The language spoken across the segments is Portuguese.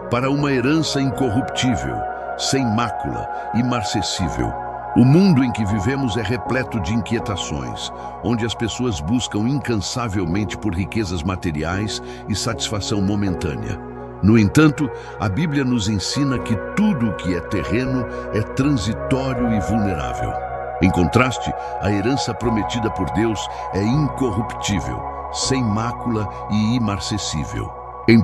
para uma herança incorruptível, sem mácula, imarcessível. O mundo em que vivemos é repleto de inquietações, onde as pessoas buscam incansavelmente por riquezas materiais e satisfação momentânea. No entanto, a Bíblia nos ensina que tudo o que é terreno é transitório e vulnerável. Em contraste, a herança prometida por Deus é incorruptível, sem mácula e imarcessível. Em 1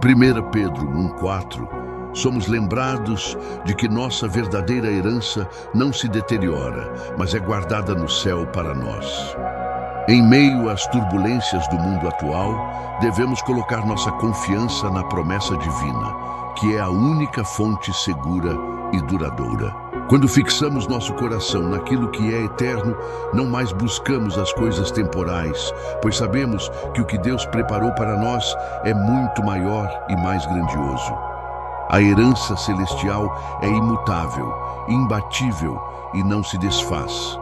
Pedro 1,4, somos lembrados de que nossa verdadeira herança não se deteriora, mas é guardada no céu para nós. Em meio às turbulências do mundo atual, devemos colocar nossa confiança na promessa divina, que é a única fonte segura e duradoura. Quando fixamos nosso coração naquilo que é eterno, não mais buscamos as coisas temporais, pois sabemos que o que Deus preparou para nós é muito maior e mais grandioso. A herança celestial é imutável, imbatível e não se desfaz.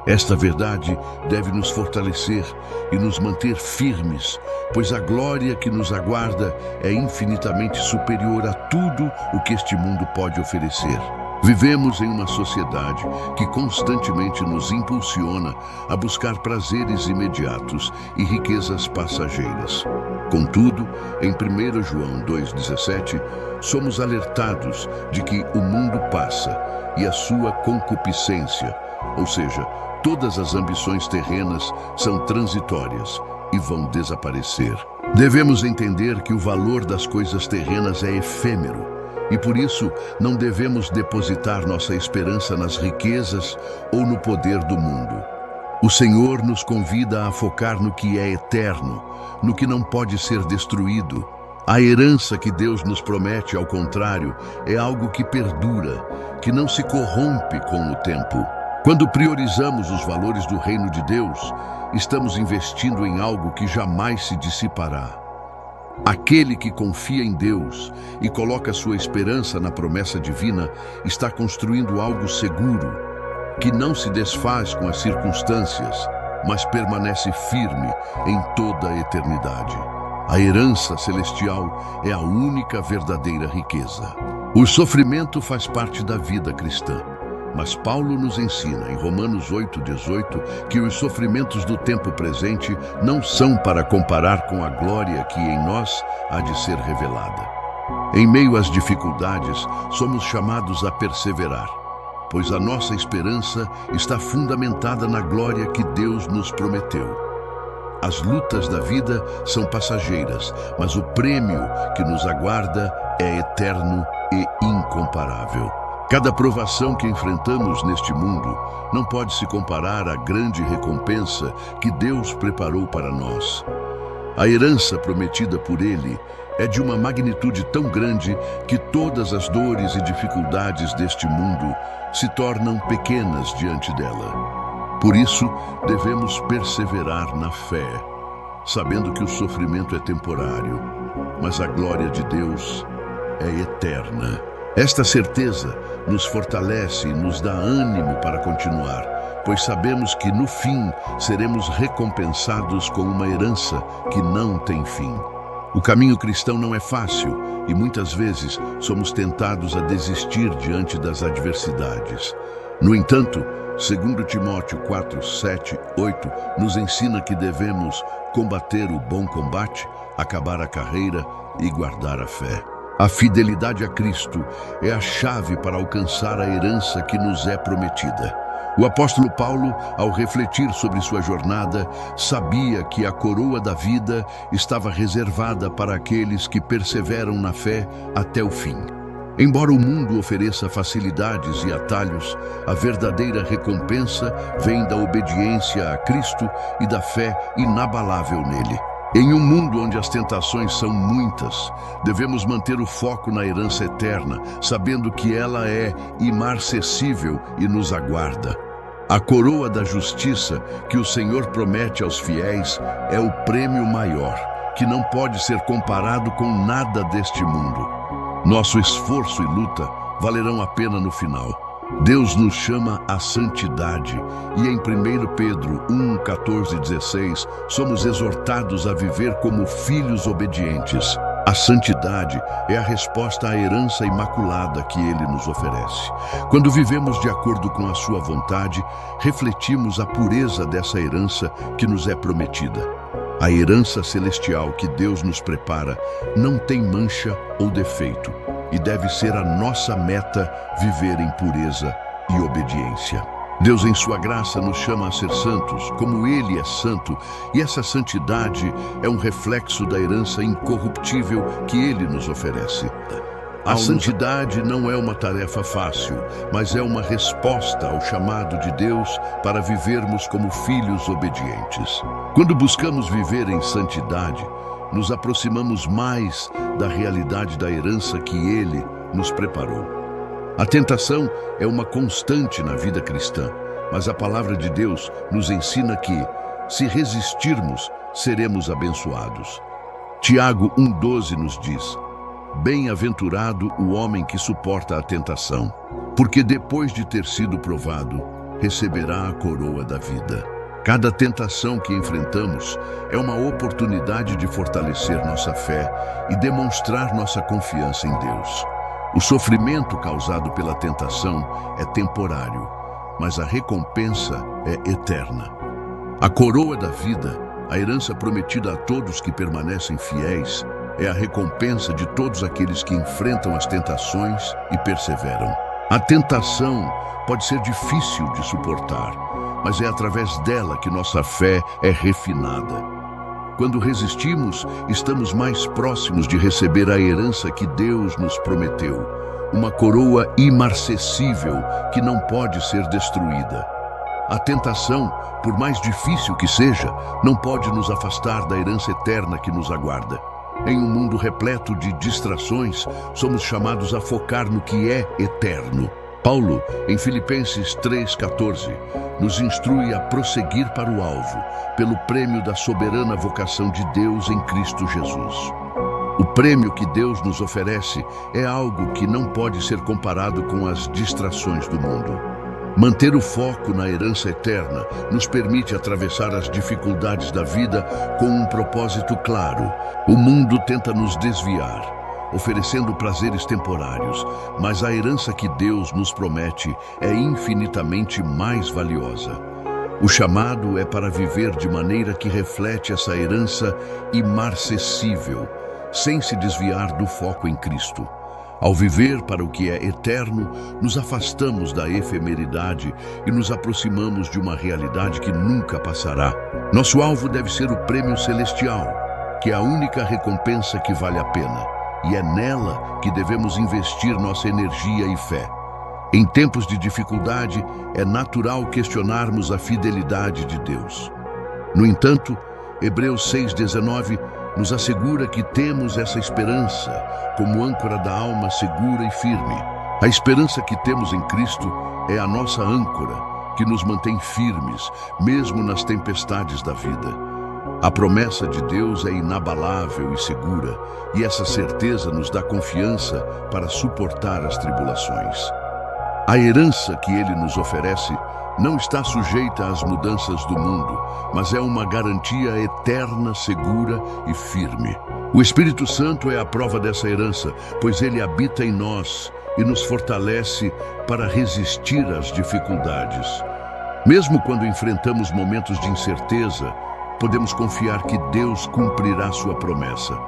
Esta verdade deve nos fortalecer e nos manter firmes, pois a glória que nos aguarda é infinitamente superior a tudo o que este mundo pode oferecer. Vivemos em uma sociedade que constantemente nos impulsiona a buscar prazeres imediatos e riquezas passageiras. Contudo, em 1 João 2,17, somos alertados de que o mundo passa e a sua concupiscência, ou seja, todas as ambições terrenas, são transitórias e vão desaparecer. Devemos entender que o valor das coisas terrenas é efêmero e por isso não devemos depositar nossa esperança nas riquezas ou no poder do mundo. O Senhor nos convida a focar no que é eterno, no que não pode ser destruído. A herança que Deus nos promete, ao contrário, é algo que perdura, que não se corrompe com o tempo. Quando priorizamos os valores do reino de Deus, estamos investindo em algo que jamais se dissipará. Aquele que confia em Deus e coloca sua esperança na promessa divina está construindo algo seguro, que não se desfaz com as circunstâncias, mas permanece firme em toda a eternidade. A herança celestial é a única verdadeira riqueza. O sofrimento faz parte da vida cristã. Mas Paulo nos ensina, em Romanos 8,18, que os sofrimentos do tempo presente não são para comparar com a glória que em nós há de ser revelada. Em meio às dificuldades, somos chamados a perseverar, pois a nossa esperança está fundamentada na glória que Deus nos prometeu. As lutas da vida são passageiras, mas o prêmio que nos aguarda é eterno e incomparável. Cada provação que enfrentamos neste mundo não pode se comparar à grande recompensa que Deus preparou para nós. A herança prometida por Ele é de uma magnitude tão grande que todas as dores e dificuldades deste mundo se tornam pequenas diante dela. Por isso, devemos perseverar na fé, sabendo que o sofrimento é temporário, mas a glória de Deus é eterna. Esta certeza nos fortalece e nos dá ânimo para continuar, pois sabemos que no fim seremos recompensados com uma herança que não tem fim. O caminho cristão não é fácil e muitas vezes somos tentados a desistir diante das adversidades. No entanto, 2 Timóteo 4, 7, 8 nos ensina que devemos combater o bom combate, acabar a carreira e guardar a fé. A fidelidade a Cristo é a chave para alcançar a herança que nos é prometida. O apóstolo Paulo, ao refletir sobre sua jornada, sabia que a coroa da vida estava reservada para aqueles que perseveram na fé até o fim. Embora o mundo ofereça facilidades e atalhos, a verdadeira recompensa vem da obediência a Cristo e da fé inabalável nele. Em um mundo onde as tentações são muitas, devemos manter o foco na herança eterna, sabendo que ela é imarcessível e nos aguarda. A coroa da justiça que o Senhor promete aos fiéis é o prêmio maior, que não pode ser comparado com nada deste mundo. Nosso esforço e luta valerão a pena no final. Deus nos chama à santidade e em 1 Pedro 1, 14 e 16 somos exortados a viver como filhos obedientes. A santidade é a resposta à herança imaculada que Ele nos oferece. Quando vivemos de acordo com a sua vontade, refletimos a pureza dessa herança que nos é prometida. A herança celestial que Deus nos prepara não tem mancha ou defeito e deve ser a nossa meta viver em pureza e obediência. Deus, em sua graça, nos chama a ser santos, como Ele é santo, e essa santidade é um reflexo da herança incorruptível que Ele nos oferece. A santidade não é uma tarefa fácil, mas é uma resposta ao chamado de Deus para vivermos como filhos obedientes. Quando buscamos viver em santidade, nos aproximamos mais da realidade da herança que Ele nos preparou. A tentação é uma constante na vida cristã, mas a palavra de Deus nos ensina que, se resistirmos, seremos abençoados. Tiago 1,12 nos diz: bem-aventurado o homem que suporta a tentação, porque depois de ter sido provado, receberá a coroa da vida. Cada tentação que enfrentamos é uma oportunidade de fortalecer nossa fé e demonstrar nossa confiança em Deus. O sofrimento causado pela tentação é temporário, mas a recompensa é eterna. A coroa da vida, a herança prometida a todos que permanecem fiéis, é a recompensa de todos aqueles que enfrentam as tentações e perseveram. A tentação pode ser difícil de suportar, mas é através dela que nossa fé é refinada. Quando resistimos, estamos mais próximos de receber a herança que Deus nos prometeu, uma coroa imarcessível que não pode ser destruída. A tentação, por mais difícil que seja, não pode nos afastar da herança eterna que nos aguarda. Em um mundo repleto de distrações, somos chamados a focar no que é eterno. Paulo, em Filipenses 3,14, nos instrui a prosseguir para o alvo, pelo prêmio da soberana vocação de Deus em Cristo Jesus. O prêmio que Deus nos oferece é algo que não pode ser comparado com as distrações do mundo. Manter o foco na herança eterna nos permite atravessar as dificuldades da vida com um propósito claro. O mundo tenta nos desviar, oferecendo prazeres temporários, mas a herança que Deus nos promete é infinitamente mais valiosa. O chamado é para viver de maneira que reflete essa herança imarcessível, sem se desviar do foco em Cristo. Ao viver para o que é eterno, nos afastamos da efemeridade e nos aproximamos de uma realidade que nunca passará. Nosso alvo deve ser o prêmio celestial, que é a única recompensa que vale a pena. E é nela que devemos investir nossa energia e fé. Em tempos de dificuldade, é natural questionarmos a fidelidade de Deus. No entanto, Hebreus 6,19 nos assegura que temos essa esperança como âncora da alma segura e firme. A esperança que temos em Cristo é a nossa âncora, que nos mantém firmes, mesmo nas tempestades da vida. A promessa de Deus é inabalável e segura, e essa certeza nos dá confiança para suportar as tribulações. A herança que Ele nos oferece não está sujeita às mudanças do mundo, mas é uma garantia eterna, segura e firme. O Espírito Santo é a prova dessa herança, pois Ele habita em nós e nos fortalece para resistir às dificuldades. Mesmo quando enfrentamos momentos de incerteza, podemos confiar que Deus cumprirá sua promessa.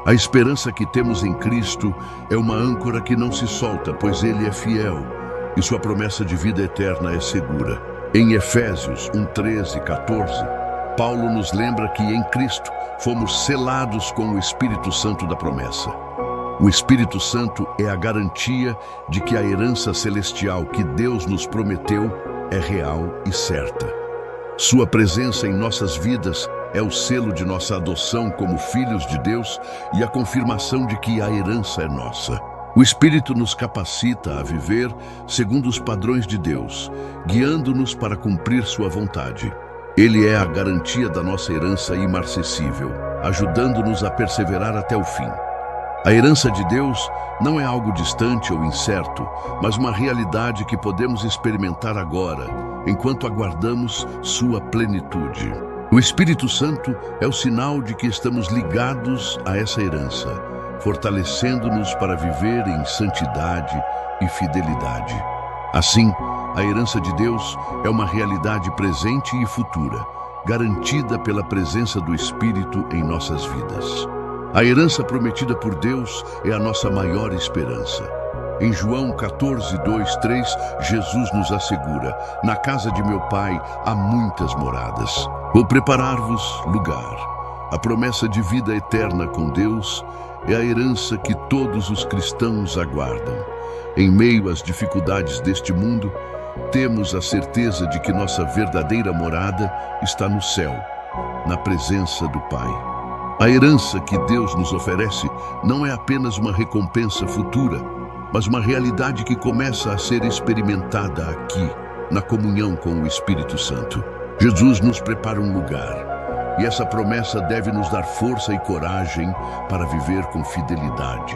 A esperança que temos em Cristo é uma âncora que não se solta, pois Ele é fiel e sua promessa de vida eterna é segura. Em Efésios 1:13-14, Paulo nos lembra que em Cristo fomos selados com o Espírito Santo da promessa. O Espírito Santo é a garantia de que a herança celestial que Deus nos prometeu é real e certa. Sua presença em nossas vidas é o selo de nossa adoção como filhos de Deus e a confirmação de que a herança é nossa. O Espírito nos capacita a viver segundo os padrões de Deus, guiando-nos para cumprir sua vontade. Ele é a garantia da nossa herança imarcessível, ajudando-nos a perseverar até o fim. A herança de Deus não é algo distante ou incerto, mas uma realidade que podemos experimentar agora, enquanto aguardamos sua plenitude. O Espírito Santo é o sinal de que estamos ligados a essa herança. fortalecendo-nos para viver em santidade e fidelidade. Assim, a herança de Deus é uma realidade presente e futura, garantida pela presença do Espírito em nossas vidas. A herança prometida por Deus é a nossa maior esperança. Em João 14, 2, 3, Jesus nos assegura: na casa de meu Pai há muitas moradas. Vou preparar-vos lugar. A promessa de vida eterna com Deus é a herança que todos os cristãos aguardam. Em meio às dificuldades deste mundo, temos a certeza de que nossa verdadeira morada está no céu, na presença do Pai. A herança que Deus nos oferece não é apenas uma recompensa futura, mas uma realidade que começa a ser experimentada aqui, na comunhão com o Espírito Santo. Jesus nos prepara um lugar, e essa promessa deve nos dar força e coragem para viver com fidelidade.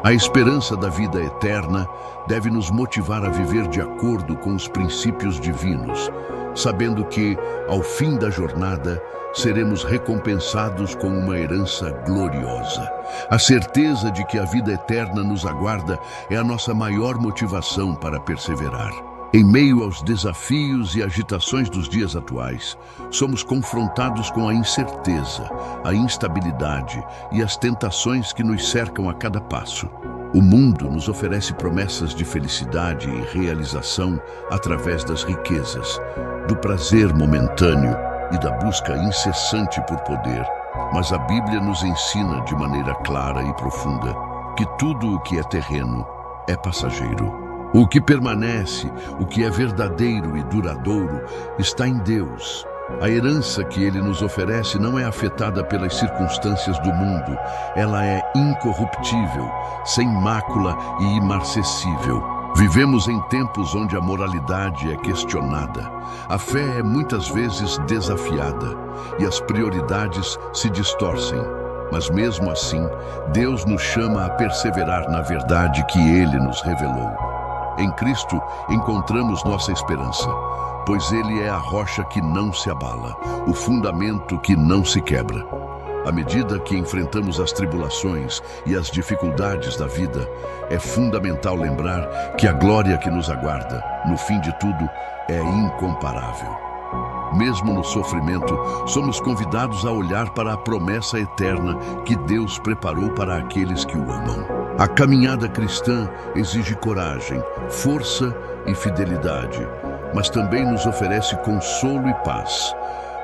A esperança da vida eterna deve nos motivar a viver de acordo com os princípios divinos, sabendo que, ao fim da jornada, seremos recompensados com uma herança gloriosa. A certeza de que a vida eterna nos aguarda é a nossa maior motivação para perseverar. Em meio aos desafios e agitações dos dias atuais, somos confrontados com a incerteza, a instabilidade e as tentações que nos cercam a cada passo. O mundo nos oferece promessas de felicidade e realização através das riquezas, do prazer momentâneo e da busca incessante por poder. Mas a Bíblia nos ensina de maneira clara e profunda que tudo o que é terreno é passageiro. O que permanece, o que é verdadeiro e duradouro, está em Deus. A herança que Ele nos oferece não é afetada pelas circunstâncias do mundo. Ela é incorruptível, sem mácula e imarcessível. Vivemos em tempos onde a moralidade é questionada. A fé é muitas vezes desafiada e as prioridades se distorcem. Mas mesmo assim, Deus nos chama a perseverar na verdade que Ele nos revelou. Em Cristo encontramos nossa esperança, pois Ele é a rocha que não se abala, o fundamento que não se quebra. À medida que enfrentamos as tribulações e as dificuldades da vida, é fundamental lembrar que a glória que nos aguarda, no fim de tudo, é incomparável. Mesmo no sofrimento, somos convidados a olhar para a promessa eterna que Deus preparou para aqueles que o amam. A caminhada cristã exige coragem, força e fidelidade, mas também nos oferece consolo e paz.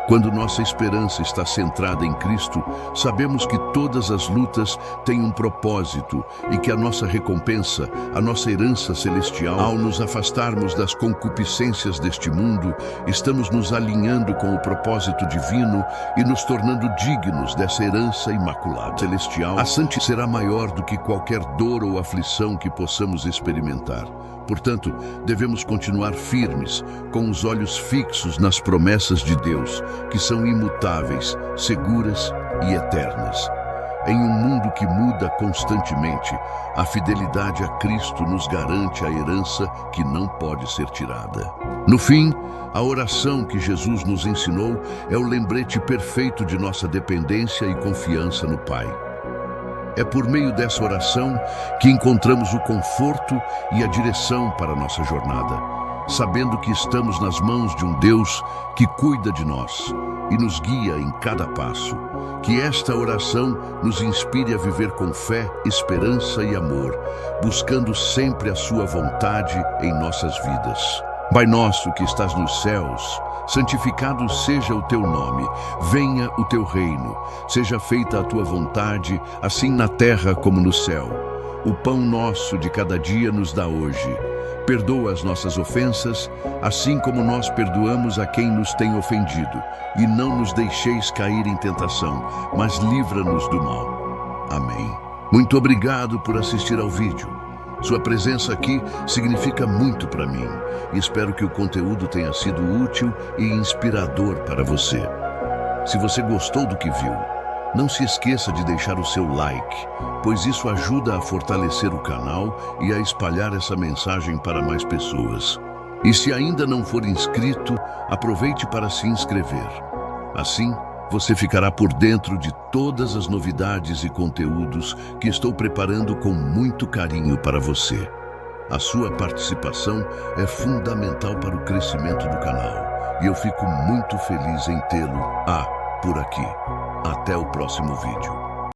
Quando nossa esperança está centrada em Cristo, sabemos que todas as lutas têm um propósito e que a nossa recompensa, a nossa herança celestial, ao nos afastarmos das concupiscências deste mundo, estamos nos alinhando com o propósito divino e nos tornando dignos dessa herança imaculada celestial. A santidade será maior do que qualquer dor ou aflição que possamos experimentar. Portanto, devemos continuar firmes, com os olhos fixos nas promessas de Deus, que são imutáveis, seguras e eternas. Em um mundo que muda constantemente, a fidelidade a Cristo nos garante a herança que não pode ser tirada. No fim, a oração que Jesus nos ensinou é o lembrete perfeito de nossa dependência e confiança no Pai. É por meio dessa oração que encontramos o conforto e a direção para a nossa jornada, sabendo que estamos nas mãos de um Deus que cuida de nós e nos guia em cada passo. Que esta oração nos inspire a viver com fé, esperança e amor, buscando sempre a sua vontade em nossas vidas. Pai nosso que estás nos céus, santificado seja o teu nome, venha o teu reino, seja feita a tua vontade, assim na terra como no céu. O pão nosso de cada dia nos dá hoje. Perdoa as nossas ofensas, assim como nós perdoamos a quem nos tem ofendido. E não nos deixeis cair em tentação, mas livra-nos do mal. Amém. Muito obrigado por assistir ao vídeo. Sua presença aqui significa muito para mim e espero que o conteúdo tenha sido útil e inspirador para você. Se você gostou do que viu, não se esqueça de deixar o seu like, pois isso ajuda a fortalecer o canal e a espalhar essa mensagem para mais pessoas. E se ainda não for inscrito, aproveite para se inscrever. Assim, você ficará por dentro de todas as novidades e conteúdos que estou preparando com muito carinho para você. A sua participação é fundamental para o crescimento do canal e eu fico muito feliz em tê-lo por aqui. Até o próximo vídeo.